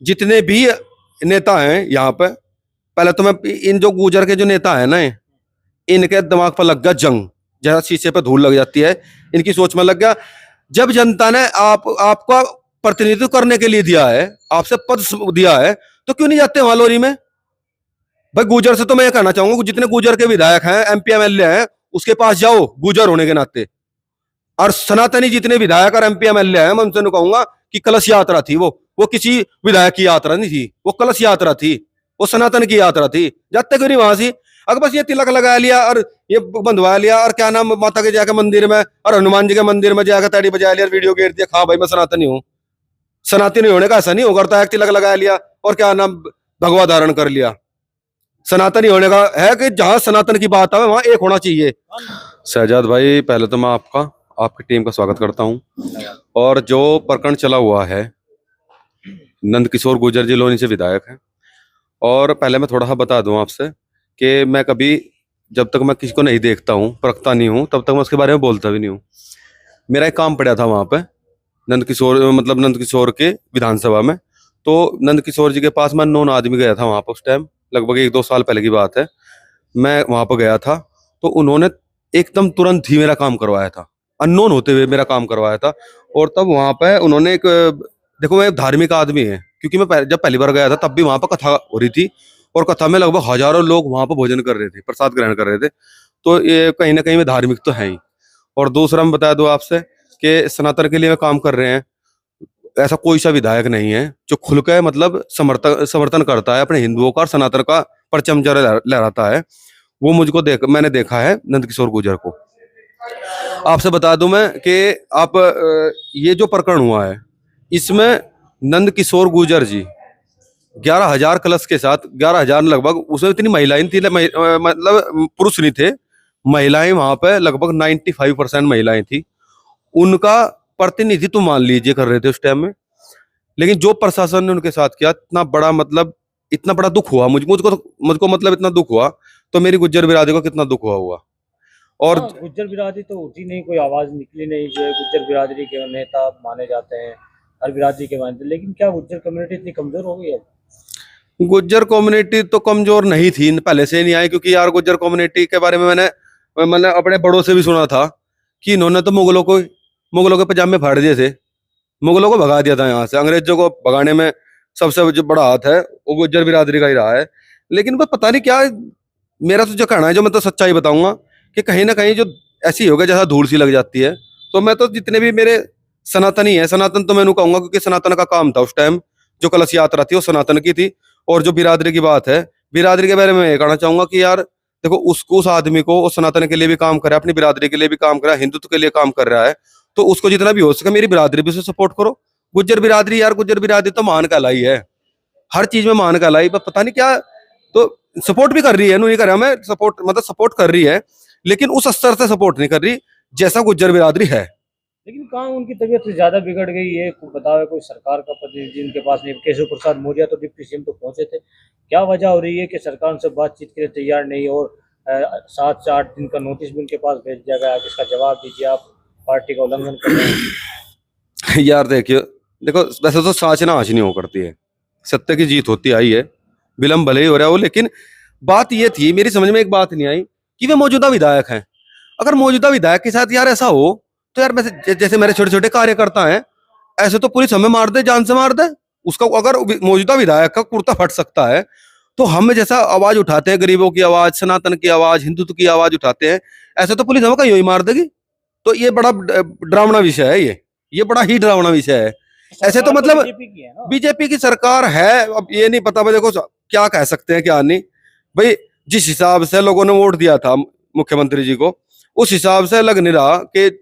जितने भी नेता हैं यहाँ पे, पहले तो मैं इन जो गुजर के जो नेता है ना, इनके दिमाग पर लग गया जंग, जैसा शीशे पे धूल लग जाती है, इनकी सोच में लग गया। जब जनता ने आपका प्रतिनिधित्व करने के लिए दिया है, आपसे पद दिया है, तो क्यों नहीं जाते वहां लोरी में? भाई गुजर से तो मैं ये कहना चाहूंगा, जितने गुजर के विधायक हैं, एमपी एमएलए हैं, उसके पास जाओ गुजर होने के नाते। और सनातनी जितने विधायक और एमपी एमएलए हैं, मैं उनसे कहूंगा कि कलश यात्रा थी वो किसी विधायक की यात्रा नहीं थी, वो कलश यात्रा थी, वो सनातन की यात्रा थी। जाते क्यों नहीं वहां से? अगर बस ये तिलक लगा लिया और ये बंधवा लिया और क्या नाम माता के जाकर मंदिर में और हनुमान जी के मंदिर में जाकर ताड़ी बजा लिया, वीडियो घेर दिया, हाँ भाई मैं सनातनी हूँ। सनातनी होने का ऐसा नहीं हो करता है, तिलक लगा लिया और क्या नाम भगवा धारण कर लिया। सनातनी होने का है कि जहां सनातन की बात आवे वहां एक होना चाहिए। शहजाद भाई, पहले तो मैं आपकी टीम का स्वागत करता हूं। और जो प्रकरण चला हुआ है, नंदकिशोर गुर्जर जी लोनी से विधायक हैं। और पहले मैं थोड़ा सा बता दूं आपसे कि मैं कभी, जब तक मैं किसी को नहीं देखता हूं, परखता नहीं हूं, तब तक मैं उसके बारे में बोलता भी नहीं हूं। मेरा एक काम पड़ा था वहां पे नंदकिशोर के विधानसभा में। तो नंदकिशोर जी के पास मैं नॉन आदमी गया था वहां पर, उस टाइम लगभग 1-2 साल पहले की बात है। मैं वहां पर गया था तो उन्होंने एकदम तुरंत ही मेरा काम करवाया था, अननोन होते हुए मेरा काम करवाया था। और तब वहां पे उन्होंने एक, देखो मैं धार्मिक आदमी है, क्योंकि मैं जब पहली बार गया था तब भी वहां पर कथा हो रही थी, और कथा में लगभग हजारों लोग वहां पर भोजन कर रहे थे, प्रसाद ग्रहण कर रहे थे। तो ये कहीं ना कहीं में धार्मिक तो है ही। और दूसरा मैं बता दूं आपसे कि सनातन के लिए मैं काम कर रहे हैं, ऐसा कोई सा विधायक नहीं है जो खुल के मतलब समर्थन करता है अपने हिंदुओं का और सनातन का परचम लहराता है। वो मैंने देखा है नंदकिशोर गुर्जर को। आपसे बता दूं मैं कि ये जो प्रकरण हुआ है, इसमें नंदकिशोर गुर्जर जी 11,000 कलश के साथ, 11,000 लगभग, उसमें इतनी महिलाएं थी, मतलब पुरुष नहीं थे, महिलाएं वहां पे लगभग 95% महिलाएं थी। उनका प्रतिनिधित्व मान लीजिए कर रहे थे उस टाइम में। लेकिन जो प्रशासन ने उनके साथ किया, इतना बड़ा दुख हुआ मुझको मतलब इतना दुख हुआ, तो मेरी गुज्जर बिरादरी को कितना दुख हुआ। और गुज्जर बिरादरी तो उठी नहीं, कोई आवाज निकली नहीं। जो है गुज्जर बिरादरी के नेता माने जाते हैं, हर बिरादरी के मानते, लेकिन क्या गुज्जर कम्युनिटी इतनी कमजोर हो गई है? गुज्जर कम्युनिटी तो कमजोर नहीं थी, पहले से नहीं आई, क्योंकि यार गुज्जर कम्युनिटी के बारे में मैंने अपने बड़ों से भी सुना था कि इन्होंने तो मुगलों के पजामे फाड़ दिए थे, मुगलों को भगा दिया था यहाँ से। अंग्रेजों को भगाने में सबसे जो बड़ा हाथ है वो गुज्जर बिरादरी का ही रहा है। लेकिन वो पता नहीं क्या, मेरा तो जो कहना है, जो मैं तो सच्चाई बताऊंगा कि कहीं ना कहीं जो ऐसी हो गया जैसा धूल सी लग जाती है। तो मैं तो जितने भी मेरे सनातनी है, सनातन तो मैं कहूंगा, क्योंकि सनातन का काम था उस टाइम, जो कलश यात्रा थी वो सनातन की थी। और जो बिरादरी की बात है, बिरादरी के बारे में ये कहना चाहूंगा कि यार देखो, उस आदमी को, वो सनातन के लिए भी काम कर रहा है, अपनी बिरादरी के लिए भी काम कर रहा है, हिंदुत्व के लिए काम कर रहा है, तो उसको जितना भी हो सके मेरी बिरादरी भी उसे सपोर्ट करो। गुज्जर बिरादरी, यार गुज्जर बिरादरी तो मान कहलाई है, हर चीज में मान कहलाई, पर पता नहीं क्या। तो सपोर्ट भी कर रही है, नहीं कर रहा मैं सपोर्ट, मतलब सपोर्ट कर रही है, लेकिन उस स्तर से सपोर्ट नहीं कर रही जैसा गुज्जर बिरादरी है। लेकिन कहाँ उनकी तबीयत ज्यादा बिगड़ गई है? बताओ, कोई सरकार का प्रतिनिधि उनके पास नहीं। केशव प्रसाद मौर्य तो डिप्टी सीएम तो पहुंचे थे। क्या वजह हो रही है कि सरकार उनसे बातचीत के लिए तैयार नहीं? और 7 से 8 दिन का नोटिस भी उनके पास भेज दिया गया, जिसका जवाब दीजिए, आप पार्टी का उल्लंघन कर रहे हैं। यार देखो वैसे तो साच ना आँच नहीं हो करती है, सत्य की जीत होती आई है, विलम्ब भले ही हो रहा हो। लेकिन बात ये थी, मेरी समझ में एक बात नहीं आई कि वे मौजूदा विधायक हैं। अगर मौजूदा विधायक के साथ यार ऐसा हो, तो यार जैसे मेरे छोटे छोटे कार्यकर्ता हैं, ऐसे तो पुलिस हमें मार दे, जान से मार दे उसका। अगर मौजूदा विधायक का कुर्ता फट सकता है, तो हम जैसा आवाज उठाते हैं, गरीबों की आवाज, सनातन की आवाज, हिंदुत्व की आवाज उठाते हैं, ऐसे तो पुलिस हमें कहीं ही मार देगी। तो ये बड़ा डरावना विषय है, ये बड़ा ही डरावना विषय है। ऐसे तो मतलब बीजेपी की सरकार है, अब ये नहीं पता भाई, देखो क्या कह सकते हैं क्या नहीं भाई। जिस हिसाब से लोगों ने वोट दिया था मुख्यमंत्री जी को, उस हिसाब से लग नहीं रहा कि